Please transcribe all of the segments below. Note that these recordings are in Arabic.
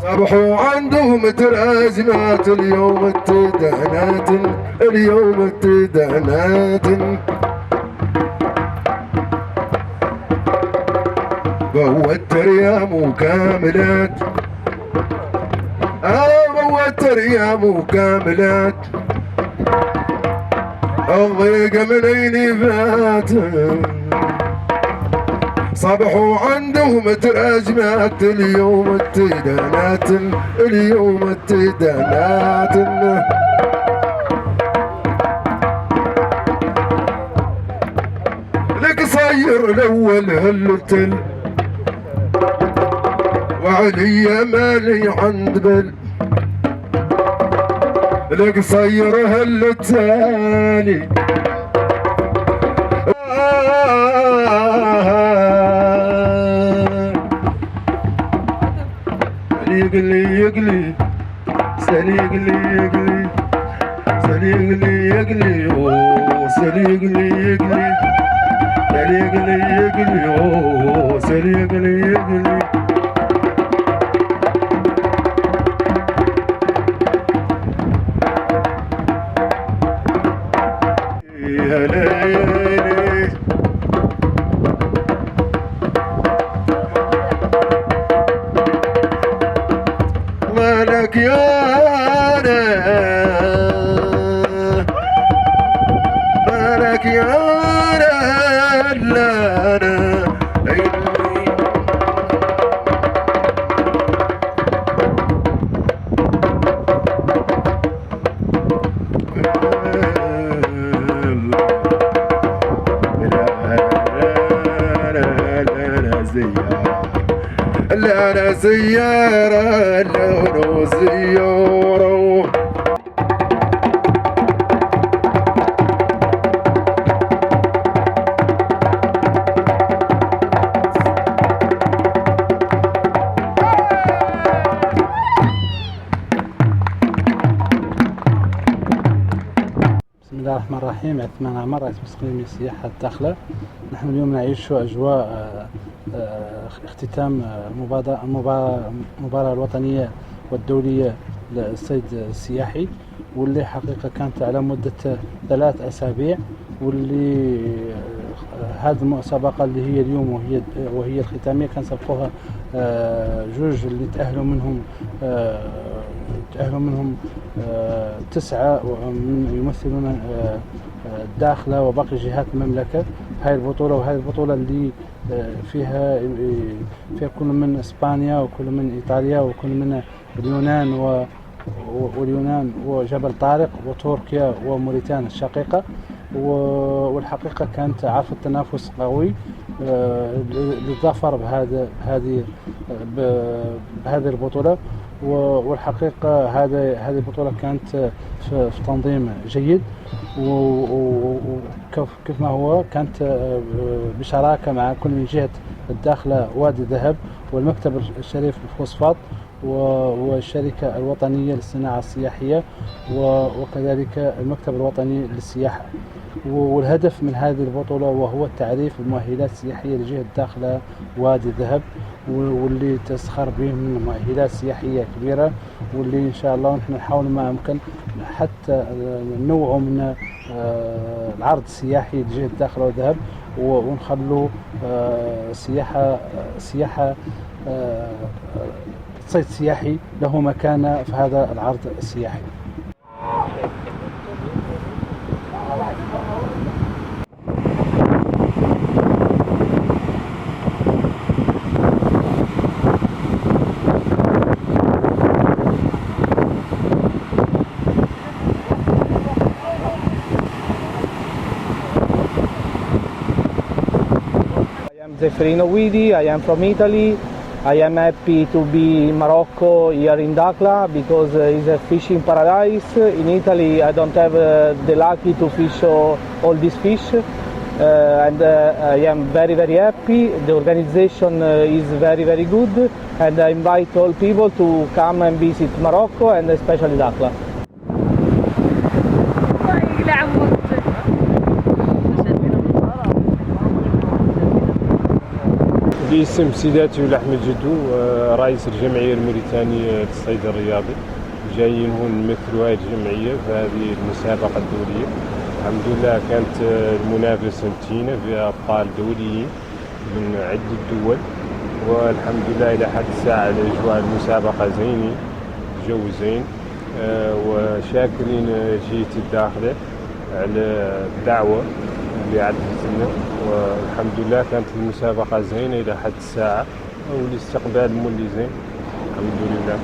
صبحوا عندهم متلازمات اليوم التدهنات، اليوم التدهنات. بوتر يا مكاملات، بوتر يا مكاملات، الضيق من عيني فات. صبحوا عندهم تراجمات اليوم التدانات، اليوم التدانات. لك صاير الاول هالتل، وعلي مالي عند بل. لك صاير هالتالي، يقلي يقلي سالي يقلي يقلي سالي يقلي يقلي اوه سالي يقلي يقلي سالي يقلي يقلي اوه سالي يقلي يقلي. يا ليلي مالك يا مالك يا لا لا لا زيارة لونو زيارة. بسم الله الرحمن الرحيم. عثمان عمر، رئيس مسؤولية السياحة الداخلة. نحن اليوم نعيش أجواء اختتام المباراة الوطنية والدولية للصيد السياحي، واللي حقيقة كانت على مدة 3 أسابيع، واللي هذه المسابقة اللي هي اليوم وهي الختامية كان سبقوها 2 اللي تأهلوا منهم 9 يمثلون الداخلة وباقي جهات المملكة. هاي البطولة اللي فيها كل من اسبانيا وكل من ايطاليا وكل من اليونان وجبل طارق وتركيا وموريتانيا الشقيقة. والحقيقة كانت عارفة التنافس قوي للظفر بهذه البطولة. والحقيقة هذه البطولة كانت في تنظيم جيد، وكيف ما هو كانت بشراكة مع كل من جهة الداخلة وادي ذهب والمكتب الشريف للفوسفات والشركة الوطنية للصناعة السياحية وكذلك المكتب الوطني للسياحة. والهدف من هذه البطولة وهو تعريف المؤهلات السياحية لجهة الداخلة وادي ذهب، واللي تسخر به من مؤهلات سياحية كبيرة، واللي إن شاء الله نحن نحاول ما أمكن حتى ننوع من العرض السياحي لجهة الداخلة وذهب، ونخلوا سياحة صيد سياحي له مكانة في هذا العرض السياحي. Zeffirino Guidi, I am from Italy. I am happy to be in Morocco here in Dakhla because it's a fishing paradise. In Italy I don't have the lucky to fish all these fish, and I am very happy. The organization is very good, and I invite all people to come and visit Morocco and especially Dakhla. باسم سيداتي ولحمد جدو رئيس الجمعية الموريتانية للصيد الرياضي. جايين هون نمثلوا هذه الجمعية في هذه المسابقة الدولية. الحمد لله كانت المنافسة متينة فيها أبطال دوليين من عدة دول، والحمد لله إلى حد الساعة الأجواء المسابقة زينين، جو زين، وشاكرين جهة الداخلة على الدعوة اللي عدت لنا، والحمد لله كانت المسابقة زينة إلى حد الساعة والاستقبال مولي زين الحمد لله.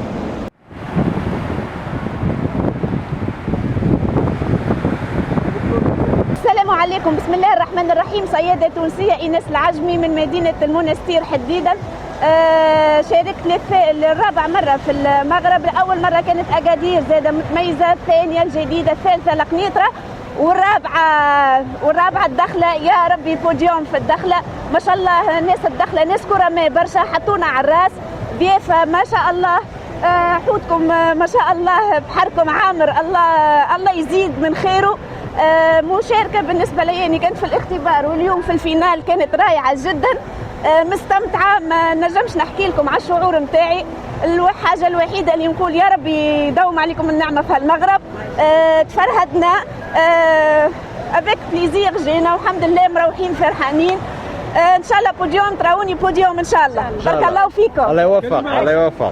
السلام عليكم، بسم الله الرحمن الرحيم. صيادة تونسية إيناس العجمي من مدينة المنستير حديدا. شاركت للرابع مرة في المغرب. أول مرة كانت أكادير زادة متميزة، الثانية الجديدة، الثالثة لقنيطرة، والرابعة الدخلة. يا ربي بوديوم في الدخلة، ما شاء الله ناس الدخلة ناس كرماء برشا، حطونا على الراس ضيافة ما شاء الله. حوتكم ما شاء الله، بحركم عامر، الله يزيد من خيره. مشاركة بالنسبة لي يعني كانت في الاختبار واليوم في الفينال كانت رائعة جدا. مستمتعة، ما نجمش نحكي لكم على الشعور متاعي. الحاجة الوحيدة اللي نقول يا ربي يدوم عليكم النعمة في المغرب. تفرهدنا افيك بليزير، جينا والحمد لله مروحين فرحانين. ان شاء الله بوديوم، تراوني بوديوم ان شاء الله. بارك الله فيكم. الله يوفق. الله يوفق.